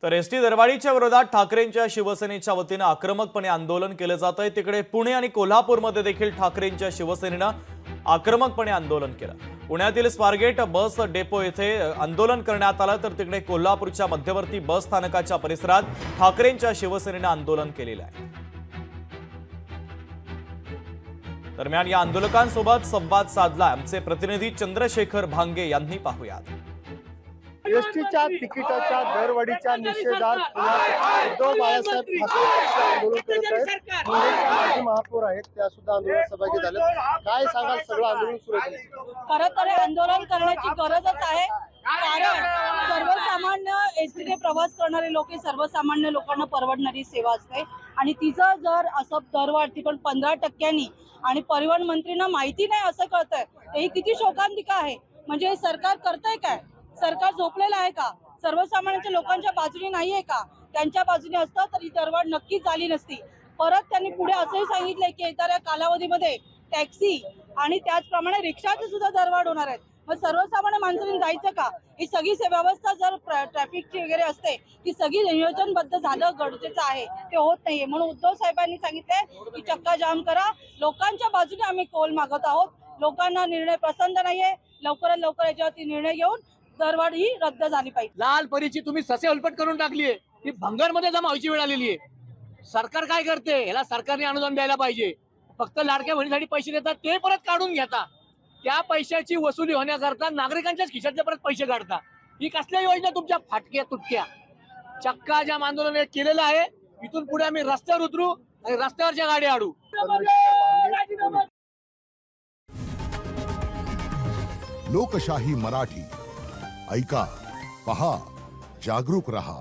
तर एसटी दरवाढीच्या विरोधात ठाकरेंच्या शिवसेनेच्या वतीने आक्रमकपणे आंदोलन केले जात आहे। तिकडे पुणे आणि कोल्हापूरमध्ये देखील ठाकरेंच्या शिवसेनेने आक्रमकपणे आंदोलन केलं। पुण्यातील स्वारगेट बस डेपो येथे आंदोलन करण्यात आलं, तर तिकडे कोल्हापूरच्या मध्यवर्ती बस स्थानकाच्या परिसरात ठाकरेंच्या शिवसेनेने आंदोलन केलेलं आहे। दरम्यान या आंदोलकांसोबत संवाद साधला आमचे प्रतिनिधी चंद्रशेखर भांगे यांनी। पाहूयात। एसटीच्या तिकिटाच्या दरवाढीच्या निषेधात उद्धव बाळासाहेब ठाकरे आंदोलन करत आहेत। माजी महापौर आहेत, त्या सुद्धा आंदोलनात सहभागी झाल्या। काय सांगाल, सगळं आंदोलन सुरू आहे? खरं तर हे आंदोलन करण्याची गरजच आहे, कारण सर्वसामान्य एसटीने प्रवास करणारे लोक सर्वसामान्य लोकांना परवडणारी सेवा असते आणि तिचं जर असं दरवाढ ती पण 15% आणि परिवहन मंत्रींना माहिती नाही असं कळतंय, ही किती शोकांतिका आहे। म्हणजे हे सरकार करतंय काय? सरकार झोपलेलं आहे का? सर्वसामान्यांच्या लोकांच्या बाजूने नाहीये का? त्यांच्या बाजूने असतं तर ही दरवाढ नक्कीच झाली नसती। परत त्यांनी पुढे असंही सांगितलंय की येणाऱ्या कालावधीमध्ये टॅक्सी आणि त्याचप्रमाणे रिक्षाची सुद्धा दरवाढ होणार आहेत। मग सर्वसामान्य माणसांनी जायचं का? ही सगळी व्यवस्था जर ट्रॅफिकची वगैरे असते ती सगळी नियोजनबद्ध झालं गरजेचं आहे, ते होत नाहीये। म्हणून उद्धव साहेबांनी सांगितलंय की चक्का जाम करा, लोकांच्या बाजूने आम्ही कौल मागत आहोत। लोकांना निर्णय पसंत नाहीये, लवकरात लवकर याच्यावरती निर्णय घेऊन दरवाढ ही रद्द झाली पाहिजे। लाल परीची तुम्ही ससे उलपट करून टाकलीये, ती भंगारमध्ये जमा व्हायची वेळ आलेली आहे। सरकार काय करते, ह्याला सरकारने अनुदान द्यायला पाहिजे। फक्त लाडक्या बहिणीसाठी पैसे देतात, ते परत काढून घेता। त्या पैशाची वसुली होण्याकरता नागरिकांच्याच खिशातले परत पैसे काढता। ही कसल्या योजना तुमच्या फाटक्या तुटक्या? चक्का जाम आंदोलन केलेलं आहे। इथून पुढे आम्ही रस्त्यावर उतरू आणि रस्त्यावरच्या गाड्या आडू। लोकशाही मराठी ऐका, पहा, जागरूक रहा।